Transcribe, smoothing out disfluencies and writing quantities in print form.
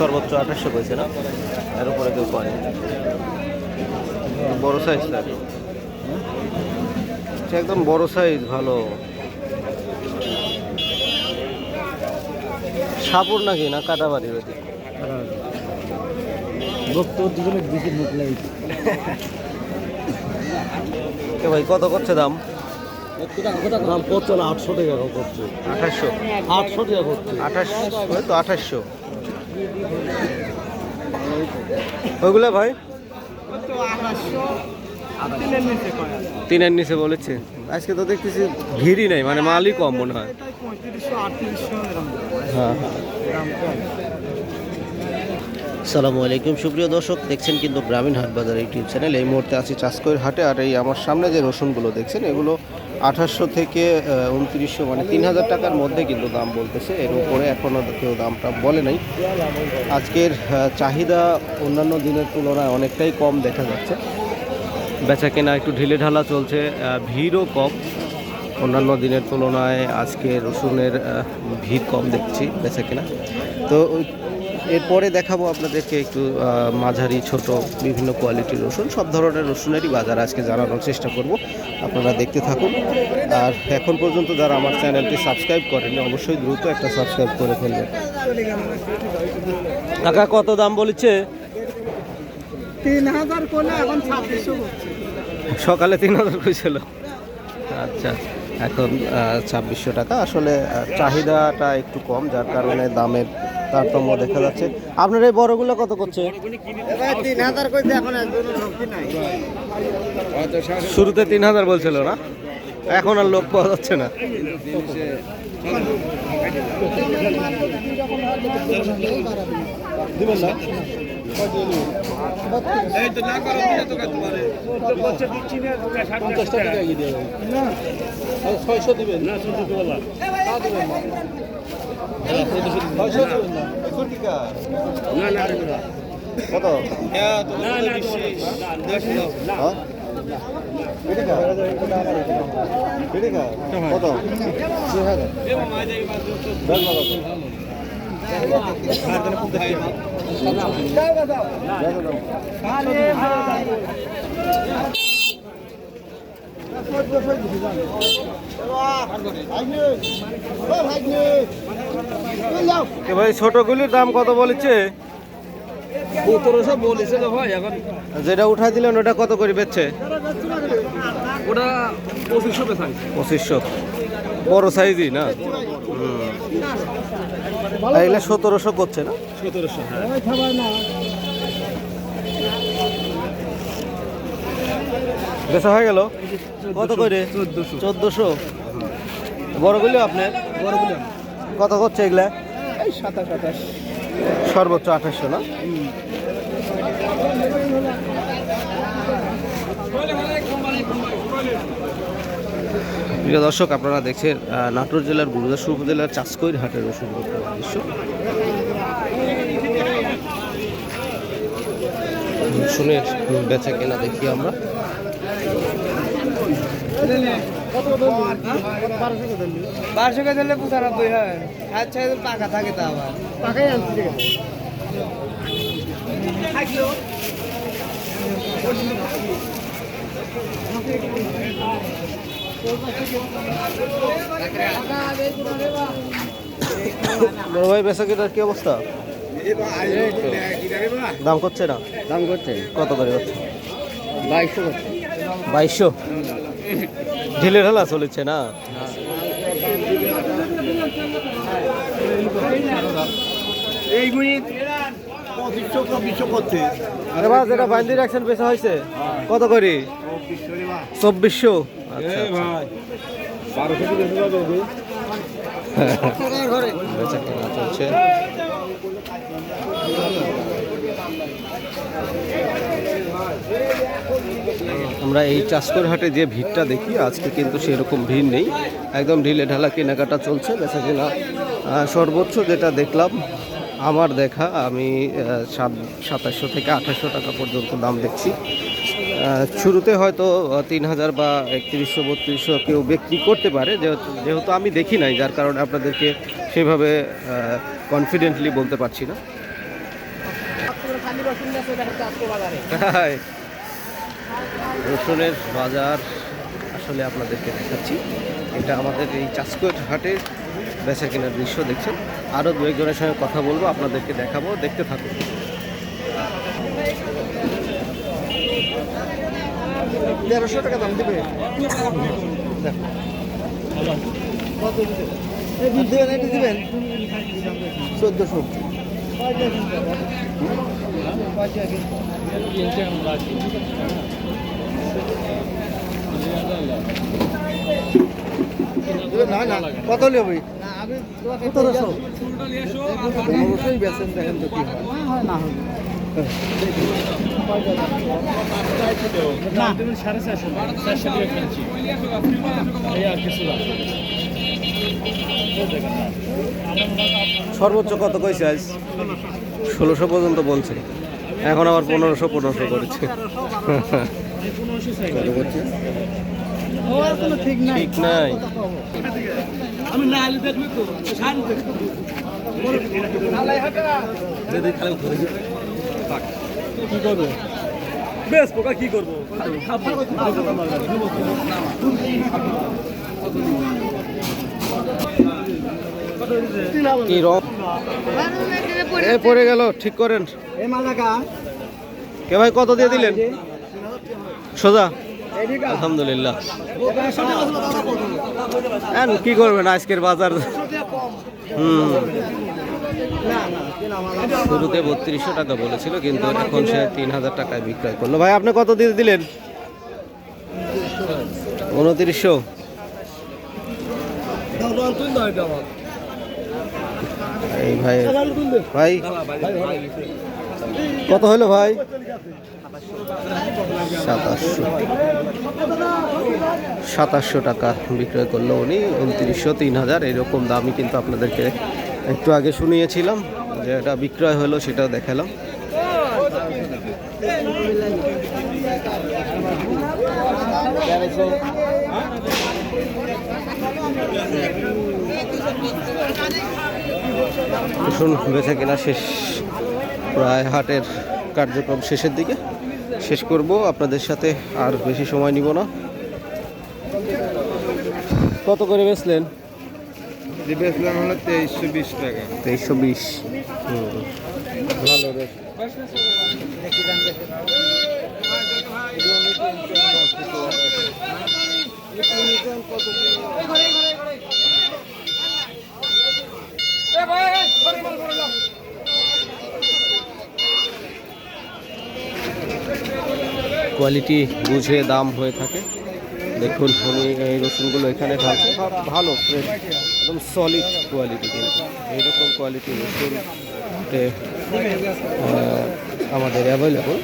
সর্বোচ্চ 2800 কইছে না, এর উপরে কেউ পায় বড় সাইজ লাগে, একদম বড় সাইজ, ভালো সাপুর নাকি না কাটাবাড়ি ওইদিকে ভাই কত করছে দাম? দাম করছে না 800 টাকা করছে, 2800 800 টাকা করছে, 2800 তো 2800 ওইগুলো ভাই তিনের নিচে বলেছে। আজকে তো দেখতেছি ভিড়ই নাই, মানে মালই কম মনে হয়। হ্যাঁ, আসসালামু আলাইকুম সুপ্রিয় দর্শক, দেখছেন কিন্তু গ্রামীণ হাট বাজার ইউটিউব চ্যানেল। এই মুহূর্তে আছি চাষকৈর হাটে। আর এই আমার সামনে যে রসুনগুলো দেখছেন, এগুলো 2800 থেকে 2900, মানে 3000 টাকার মধ্যে কিন্তু দাম বলতেছে। এর উপরে এখনও কেউ দামটা বলে নাই। আজকের চাহিদা অন্যান্য দিনের তুলনায় অনেকটাই কম দেখা যাচ্ছে। বেচা কেনা একটু ঢিলে ঢালা চলছে, ভিড়ও কম। অন্যান্য দিনের তুলনায় আজকে রসুনের ভিড় কম দেখছি বেচা কেনা। তো এরপরে দেখাবো আপনাদেরকে একটু মাঝারি ছোট বিভিন্ন কোয়ালিটির রসুন, সব ধরনের রসুনেরই বাজার আজকে জানানোর চেষ্টা করব। আপনারা দেখতে থাকুন। আর এখন পর্যন্ত যারা আমার চ্যানেলটি সাবস্ক্রাইব করেনি, অবশ্যই দ্রুত একটা সাবস্ক্রাইব করে ফেলবেন। কাকা কত দাম বলেছে? 3000 করলে এখন 2600 করছে। সকালে 3000 কইছিল, আচ্ছা এখন 2600 টাকা। আসলে চাহিদাটা একটু কম, যার কারণে দামের তারতম্য দেখা যাচ্ছে। আপনার এই বড়গুলো কত করছে? 3000 কইছে, এখন একজনের শক্তি নাই। শুরুতে 3000 বলছিল না, এখন আর লোক পাওয়া যাচ্ছে না। দিবেন না এই তো না করো, দিলে তো কাটতে পারে। বলছে দিচ্ছি না, 50 টাকা দিয়ে দিও না, 600 দিবেন না, 600 বলা তা দিবেন না, 600 দিবেন না, 100 টাকা না না কত? না না 10 না হ্যাঁ কত? 2000 এ মামা যাই ভাই ছোটগুলির দাম কত বলেছে? 1700 বলেছে তো ভাই। এখন যেটা উঠাই দিলেন ওটা কত করে বেচছে? ওটা 2500 বেচাই। 2500 বড় সাইজই না? এগুলো 1700 করছে না? 1700 হ্যাঁ। বেচা হয়ে গেল কত করে? 1400। বড়গুলো আপনার বড়গুলো কত করছে এগুলা? এই 27-28, সর্বোচ্চ 2800 না? প্রিয় দর্শক, আপনারা দেখছেন নাটোর জেলার গুরুদাসপুর উপজেলার চাষকৈর হাটের রসুন দৃশ্য। রসুনের বেচা কেনা দেখি আমরা। 1200 দিলে 95 হয়। আচ্ছা পাকা থাকে, তা আবার পাকাই আনছি। বড় ভাই বেচা কেনার কি অবস্থা? দাম করছে না? দাম করছে কত করে হচ্ছে? 2200 করছে। 2200 ঢিলে ঢালা চলেছে না? এইগুলি 2500 করছে। আরে বাস এটা বান্দি রাখছেন, বেচা হয়েছে কত করে? 2400। আচ্ছা ভাই 1200 বেচা যাবে। বেচা কেনা চলছে। আমরা এই চাষকর হাটে যে ভিড়টা দেখি, আজকে কিন্তু সেরকম ভিড় নেই, একদম ঢিলে ঢালা কেনাকাটা চলছে। বেচা কেনা সর্বোচ্চ যেটা দেখলাম আমার দেখা, আমি 2700 থেকে 2800 টাকা পর্যন্ত দাম দেখছি। শুরুতে হয়তো 3000 বা 3100 3200 কেউ বিক্রি করতে পারে, যেহেতু আমি দেখি নাই, যার কারণে আপনাদেরকে সেভাবে কনফিডেন্টলি বলতে পারছি না। তাই? রসুনের বাজার আসলে আপনাদেরকে দেখাচ্ছি। এটা আমাদের এই চাষকোট হাটের বেচা কেনার দৃশ্য দেখছেন। আরও দু একজনের সঙ্গে কথা বলবো, আপনাদেরকে দেখাবো, দেখতে থাকুন। 1300 টাকা দাম দিবে। দিবেন 1400। না না কত নেবই? 1700। 1500 বেচেন, দেখেন তো কি হয়। না হয় সর্বোচ্চ কত কইছে আজ? 1600 পর্যন্ত বলছে, এখন আবার 1500 করেছে। ঠিক নাই। ঠিক নাই। আমি না আলি দেখলি তো কি করবো? বেশ পোকা কি করবো? কি রং এ পড়ে গেল, ঠিক করেন। এই মালাকা কে ভাই কত দিয়ে দিলেন? সোজা আলহামদুলিল্লাহ। কি করবেন আজকের বাজার? শুরুতে 3200 টাকা বলেছিল, কিন্তু এখন সে 3000 টাকায় বিক্রয় করলো। ভাই আপনি কত দিয়ে দিলেন? 2900। এই ভাই ভাই কত হলো ভাই? 2700 টাকা বিক্রয় করলো উনি। 2900, 3000 এরকম দামই কিন্তু আপনাদেরকে একটু আগে শুনিয়েছিলাম। যে এটা বিক্রয় হলো সেটাও দেখালাম। রসুন বেচা কেনা শেষ, প্রায় হাটের কার্যক্রম শেষের দিকে। শেষ করব আপনাদের সাথে, আর বেশি সময় নিব না। কত করে বেচলেন? বেচলাম হলো 2320 টাকা। 2320। ভালো বেশ। কোয়ালিটি বুঝে দাম হয়ে থাকে। দেখুন উনি এই রসুনগুলো এখানে ঢালছে, ভালো ফ্রেশ, একদম সলিড কোয়ালিটি। কিন্তু এইরকম কোয়ালিটি রসুন আমাদের অ্যাভেলেবল।